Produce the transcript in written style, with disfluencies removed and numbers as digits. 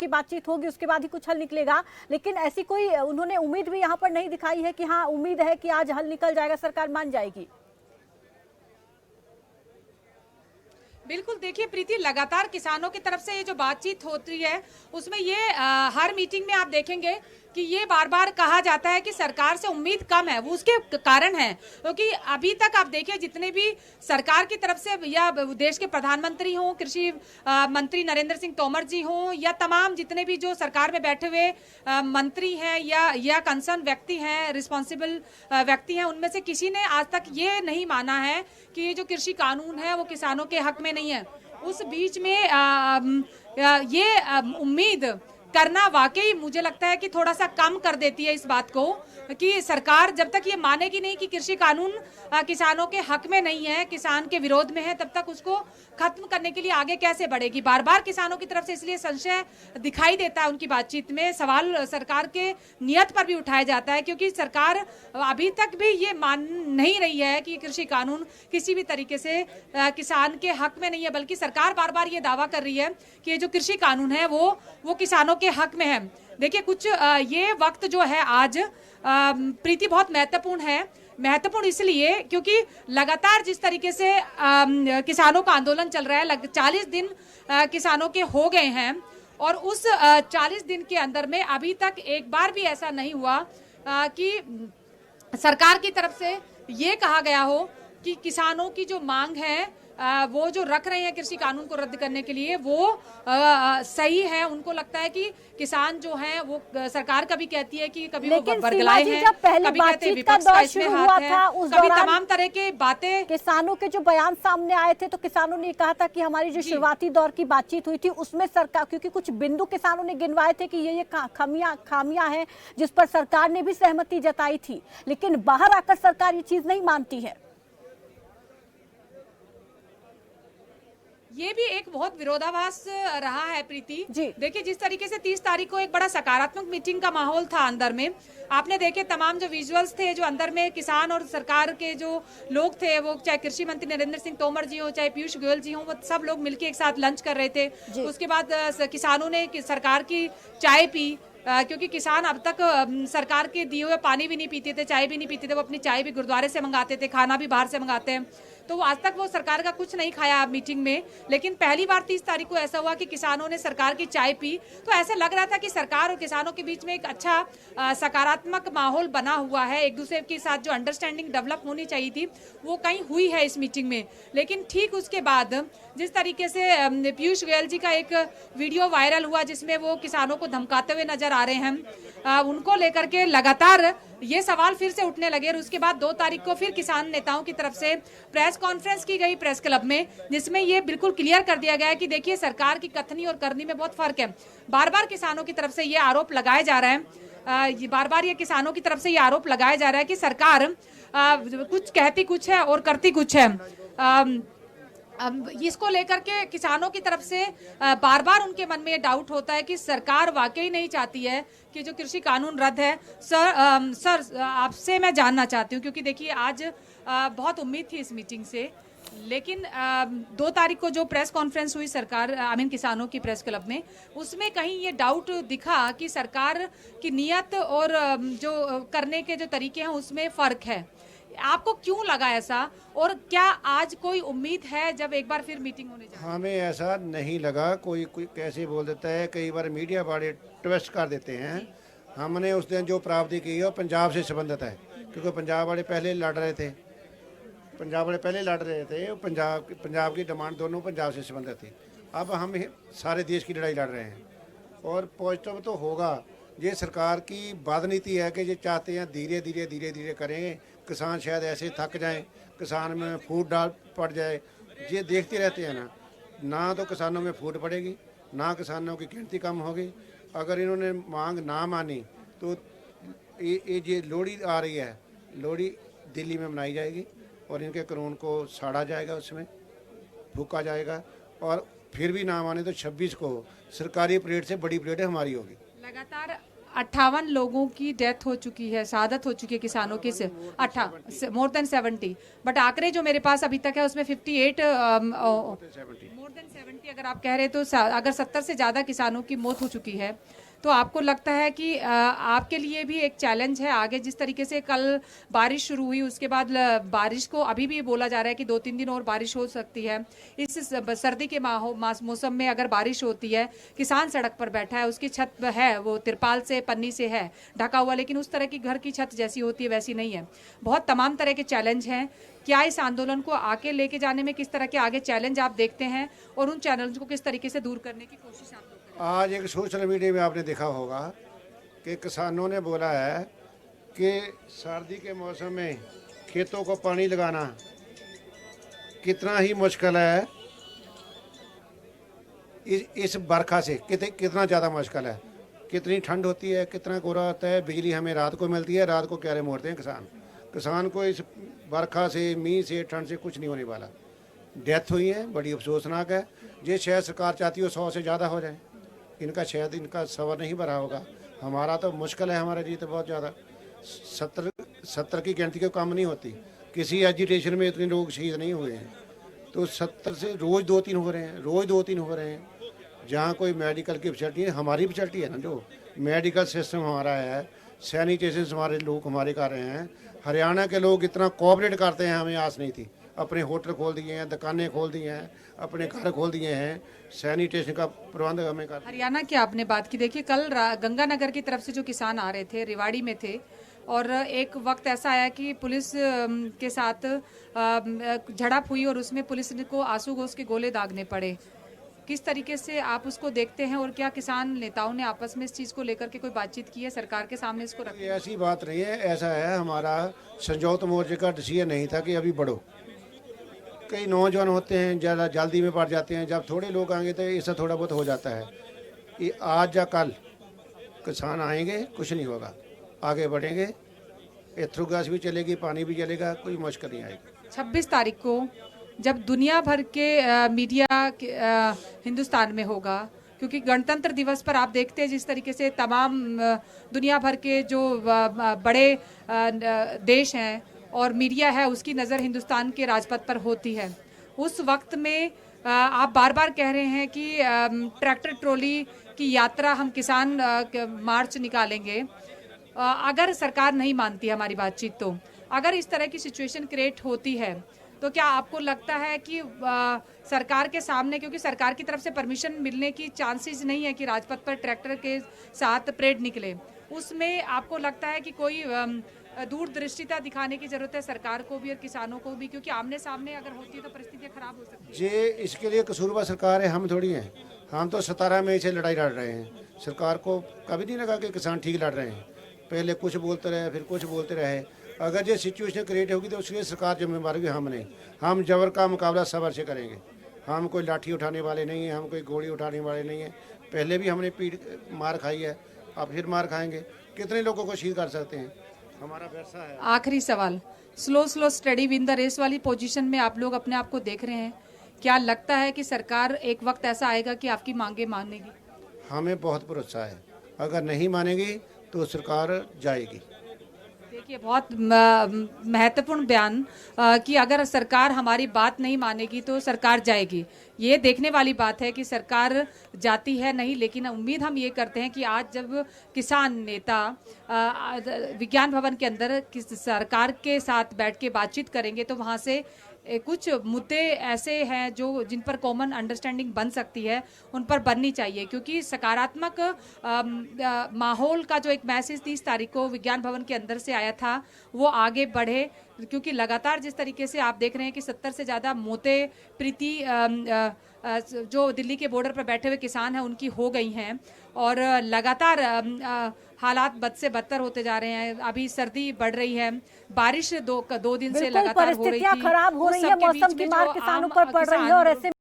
की बातचीत होगी, उसके बाद ही कुछ हल निकलेगा। लेकिन ऐसी कोई उन्होंने उम्मीद भी यहाँ पर नहीं दिखाई है कि हाँ उम्मीद है कि आज हल निकल जाएगा, सरकार मान जाएगी। बिल्कुल, देखिए प्रीति, लगातार किसानों की तरफ से ये जो बातचीत होती है उसमें ये हर मीटिंग में आप देखेंगे कि ये बार बार कहा जाता है कि सरकार से उम्मीद कम है। वो उसके कारण है क्योंकि अभी तक आप देखिए जितने भी सरकार की तरफ से या देश के प्रधानमंत्री हों, कृषि मंत्री नरेंद्र सिंह तोमर जी हों, या तमाम जितने भी जो सरकार में बैठे हुए मंत्री हैं या कंसर्न व्यक्ति हैं, रिस्पॉन्सिबल व्यक्ति हैं, उनमें से किसी ने आज तक ये नहीं माना है कि ये जो कृषि कानून है वो किसानों के हक में नहीं है। उस बीच में ये उम्मीद करना वाकई मुझे लगता है कि थोड़ा सा कम कर देती है इस बात को कि सरकार जब तक ये मानेगी नहीं कि कृषि कानून किसानों के हक में नहीं है, किसान के विरोध में है, तब तक उसको खत्म करने के लिए आगे कैसे बढ़ेगी। बार बार किसानों की तरफ से इसलिए संशय दिखाई देता है उनकी बातचीत में, सवाल सरकार के नियत पर भी उठाया जाता है क्योंकि सरकार अभी तक भी ये मान नहीं रही है कि कृषि कानून किसी भी तरीके से किसान के हक में नहीं है, बल्कि सरकार बार बार ये दावा कर रही है कि ये जो कृषि कानून है वो किसानों के हक में है। देखिए कुछ ये वक्त जो है आज प्रीति बहुत महत्वपूर्ण है। महत्वपूर्ण इसलिए क्योंकि लगातार जिस तरीके से किसानों का आंदोलन चल रहा है, 40 दिन किसानों के हो गए हैं और उस 40 दिन के अंदर में अभी तक एक बार भी ऐसा नहीं हुआ कि सरकार की तरफ से ये कहा गया हो कि किसानों की जो मांग है वो जो रख रहे हैं कृषि कानून को रद्द करने के लिए वो सही है। उनको लगता है कि किसान जो हैं वो सरकार कभी कहती है कि कभी वो बरगलाए हैं, कभी कहते हैं विपक्ष का इसमें हाथ है, कभी तमाम तरह के बातें। किसानों के जो बयान सामने आए थे तो किसानों ने कहा था कि हमारी जो शुरुआती दौर की बातचीत हुई थी उसमें सरकार, क्योंकि कुछ बिंदु किसानों ने गिनवाए थे कि ये खामियां हैं जिस पर सरकार ने भी सहमति जताई थी, लेकिन बाहर आकर सरकार ये चीज नहीं मानती है। ये भी एक बहुत विरोधाभास रहा है प्रीति। देखिए जिस तरीके से 30 तारीख को एक बड़ा सकारात्मक मीटिंग का माहौल था अंदर में, आपने देखे तमाम जो विजुअल्स थे जो अंदर में किसान और सरकार के जो लोग थे, वो चाहे कृषि मंत्री नरेंद्र सिंह तोमर जी हो, चाहे पीयूष गोयल जी हो, वो सब लोग मिलकर एक साथ लंच कर रहे थे। उसके बाद किसानों ने सरकार की चाय पी क्योंकि किसान अब तक सरकार के दिए हुए पानी भी नहीं पीते थे, चाय भी नहीं पीते थे, वो अपनी चाय भी गुरुद्वारे से मंगाते थे, खाना भी बाहर से मंगाते हैं। तो वो आज तक वो सरकार का कुछ नहीं खाया मीटिंग में, लेकिन पहली बार 30 तारीख को ऐसा हुआ कि किसानों ने सरकार की चाय पी। तो ऐसे लग रहा था कि सरकार और किसानों के बीच में एक अच्छा सकारात्मक माहौल बना हुआ है, एक दूसरे के साथ जो अंडरस्टैंडिंग डेवलप होनी चाहिए थी वो कहीं हुई है इस मीटिंग में। लेकिन ठीक उसके बाद जिस तरीके से पीयूष गोयल जी का एक वीडियो वायरल हुआ जिसमें वो किसानों को धमकाते हुए नजर आ रहे हैं, उनको लेकर के लगातार ये सवाल फिर से उठने लगे। और उसके बाद 2 तारीख को फिर किसान नेताओं की तरफ से प्रेस कॉन्फ्रेंस की गई प्रेस क्लब में, जिसमें ये बिल्कुल क्लियर कर दिया गया है कि देखिए सरकार की कथनी और करनी में बहुत फर्क है। बार बार किसानों की तरफ से ये आरोप लगाया जा रहा है, बार बार ये किसानों की तरफ से ये आरोप लगाया जा रहा है कि सरकार कुछ कहती कुछ है और करती कुछ है। इसको लेकर के किसानों की तरफ से बार बार उनके मन में ये डाउट होता है कि सरकार वाकई नहीं चाहती है कि जो कृषि कानून रद्द है। सर आपसे मैं जानना चाहती हूँ क्योंकि देखिए आज बहुत उम्मीद थी इस मीटिंग से, लेकिन 2 तारीख को जो प्रेस कॉन्फ्रेंस हुई सरकार किसानों की प्रेस क्लब में, उसमें कहीं ये डाउट दिखा कि सरकार की नीयत और जो करने के जो तरीके हैं उसमें फर्क है। आपको क्यों लगा ऐसा, और क्या आज कोई उम्मीद है जब एक बार फिर मीटिंग होने जा रही है? हमें ऐसा नहीं लगा। कोई कैसे बोल देता है, कई बार मीडिया वाले ट्विस्ट कर देते हैं। हमने उस दिन जो प्राप्ति की है वो पंजाब से संबंधित है, क्योंकि पंजाब वाले पहले लड़ रहे थे, पंजाब की डिमांड दोनों पंजाब से संबंधित थी। अब हम सारे देश की लड़ाई लड़ रहे हैं और पॉजिटिव तो होगा। ये सरकार की बदनीति है कि ये चाहते हैं धीरे धीरे करें, किसान शायद ऐसे थक जाएं, किसान में फूट डाल पड़ जाए। ये देखते रहते हैं ना तो किसानों में फूट पड़ेगी, ना किसानों की गिनती कम होगी। अगर इन्होंने मांग ना मानी तो ये लोहड़ी आ रही है, लोहड़ी दिल्ली में मनाई जाएगी और इनके कानून को साड़ा जाएगा, उसमें फूका जाएगा। और फिर भी ना माने तो 26 को सरकारी परेड से बड़ी परेड हमारी होगी। लगातार 58 लोगों की डेथ हो चुकी है, शहादत हो चुकी है किसानों की, मोर देन 70, बट आंकड़े जो मेरे पास अभी तक है उसमें 58, मोर देन 70 अगर आप कह रहे तो अगर 70 से ज़्यादा किसानों की मौत हो चुकी है, तो आपको लगता है कि आपके लिए भी एक चैलेंज है आगे? जिस तरीके से कल बारिश शुरू हुई, उसके बाद बारिश को अभी भी बोला जा रहा है कि 2-3 दिन और बारिश हो सकती है। इस सर्दी के मौसम में अगर बारिश होती है, किसान सड़क पर बैठा है, उसकी छत है वो तिरपाल से, पन्नी से है ढका हुआ, लेकिन उस तरह की घर की छत जैसी होती है वैसी नहीं है। बहुत तमाम तरह के चैलेंज हैं। क्या इस आंदोलन को आगे लेके जाने में किस तरह के आगे चैलेंज आप देखते हैं, और उन चैलेंज को किस तरीके से दूर करने की कोशिश आप लोग करें? आज एक सोशल मीडिया में आपने देखा होगा कि किसानों ने बोला है कि सर्दी के मौसम में खेतों को पानी लगाना कितना ही मुश्किल है, इस बरखा से कितना ज़्यादा मुश्किल है। कितनी ठंड होती है, कितना कोहरा होता है, बिजली हमें रात को मिलती है, रात को क्यारे मोड़ते हैं किसान को इस बरखा से, मींह से, ठंड से कुछ नहीं होने वाला। डेथ हुई है, बड़ी अफसोसनाक है। ये शायद सरकार चाहती हो 100 से ज़्यादा हो जाए, इनका शायद इनका सबर नहीं भरा होगा। हमारा तो मुश्किल है, हमारे लिए तो बहुत ज़्यादा। 70 की गिनती को कम नहीं होती। किसी एजिटेशन में इतने लोग शहीद नहीं हुए हैं, तो 70 से रोज़ 2-3 हो रहे हैं, रोज़ 2-3 हो रहे हैं। जहाँ कोई मेडिकल की फैसिलिटी है, हमारी फैसिलिटी है ना, जो मेडिकल सिस्टम हमारा है, सैनिटेशन हमारे लोग हमारे कर रहे हैं। हरियाणा के लोग इतना कोऑपरेट करते हैं, हमें आस नहीं थी। अपने होटल खोल दिए हैं, दुकानें खोल दी हैं, अपने घर खोल दिए हैं, सैनिटेशन का प्रबंध हमें कर। हरियाणा की आपने बात की, देखिए कल गंगानगर की तरफ से जो किसान आ रहे थे, रेवाड़ी में थे, और एक वक्त ऐसा आया कि पुलिस के साथ झड़प हुई और उसमें पुलिस को आंसू गैस के गोले दागने पड़े। किस तरीके से आप उसको देखते हैं, और क्या किसान नेताओं ने आपस में इस चीज़ को लेकर के कोई बातचीत की है, सरकार के सामने इसको रखा? ऐसी बात नहीं है, ऐसा है, हमारा संजौत मोर्चे का डिसीजन नहीं था कि अभी बढ़ो। कई नौजवान होते हैं, ज़्यादा जल्दी में पड़ जाते हैं, जब थोड़े लोग आएंगे तो इससे थोड़ा बहुत हो जाता है। ये आज या कल किसान आएंगे, कुछ नहीं होगा, आगे बढ़ेंगे, थ्रू गैस भी चलेगी, पानी भी चलेगा, कोई मुश्किल नहीं आएगी। 26 तारीख को जब दुनिया भर के मीडिया हिंदुस्तान में होगा, क्योंकि गणतंत्र दिवस पर आप देखते हैं जिस तरीके से तमाम दुनिया भर के जो बड़े देश हैं और मीडिया है, उसकी नज़र हिंदुस्तान के राजपथ पर होती है। उस वक्त में आप बार बार कह रहे हैं कि ट्रैक्टर ट्रॉली की यात्रा, हम किसान मार्च निकालेंगे। अगर सरकार नहीं मानती हमारी बातचीत, तो अगर इस तरह की सिचुएशन क्रिएट होती है, तो क्या आपको लगता है कि सरकार के सामने, क्योंकि सरकार की तरफ से परमिशन मिलने की चांसेस नहीं है कि राजपथ पर ट्रैक्टर के साथ परेड निकले, उसमें आपको लगता है कि कोई दूरदृष्टिता दिखाने की जरूरत है सरकार को भी और किसानों को भी, क्योंकि आमने सामने अगर होती है तो परिस्थितियां खराब हो सकती है? ये इसके लिए कसूरवार सरकार है, हम थोड़ी हैं। हम तो 17 मई से लड़ाई लड़ रहे हैं। सरकार को कभी नहीं लगा कि किसान ठीक लड़ रहे हैं। पहले कुछ बोलते रहे, फिर कुछ बोलते रहे। अगर ये सिचुएशन क्रिएट होगी तो उसके लिए सरकार जिम्मेवार होगी, हम नहीं। हम जबर का मुकाबला सबर से करेंगे। हम कोई लाठी उठाने वाले नहीं हैं, हम कोई गोली उठाने वाले नहीं हैं। पहले भी हमने पीठ मार खाई है, अब फिर मार खाएंगे। कितने लोगों को शहीद कर सकते हैं, हमारा वैसा है। आखिरी सवाल, slow study win the race वाली पोजीशन में आप लोग अपने आप को देख रहे हैं। क्या लगता है कि सरकार एक वक्त ऐसा आएगा कि आपकी मांगे मानेगी? हमें बहुत भरोसा है, अगर नहीं मानेगी तो सरकार जाएगी। देखिए, बहुत महत्वपूर्ण बयान कि अगर सरकार हमारी बात नहीं मानेगी तो सरकार जाएगी। ये देखने वाली बात है कि सरकार जाती है नहीं, लेकिन उम्मीद हम ये करते हैं कि आज जब किसान नेता विज्ञान भवन के अंदर सरकार के साथ बैठ के बातचीत करेंगे, तो वहाँ से कुछ मुद्दे ऐसे हैं जो जिन पर कॉमन अंडरस्टैंडिंग बन सकती है, उन पर बननी चाहिए, क्योंकि सकारात्मक माहौल का जो एक मैसेज 30 तारीख को विज्ञान भवन के अंदर से आया था वो आगे बढ़े। क्योंकि लगातार जिस तरीके से आप देख रहे हैं कि 70 से ज़्यादा मौतें प्रीति जो दिल्ली के बॉर्डर पर बैठे हुए किसान हैं उनकी हो गई हैं, और लगातार हालात बद से बदतर होते जा रहे हैं। अभी सर्दी बढ़ रही है, बारिश दो दिन से लगातार हो रही थी, खराब हो रही है, मौसम की मार किसानों पर पड़ रही है, और ऐसे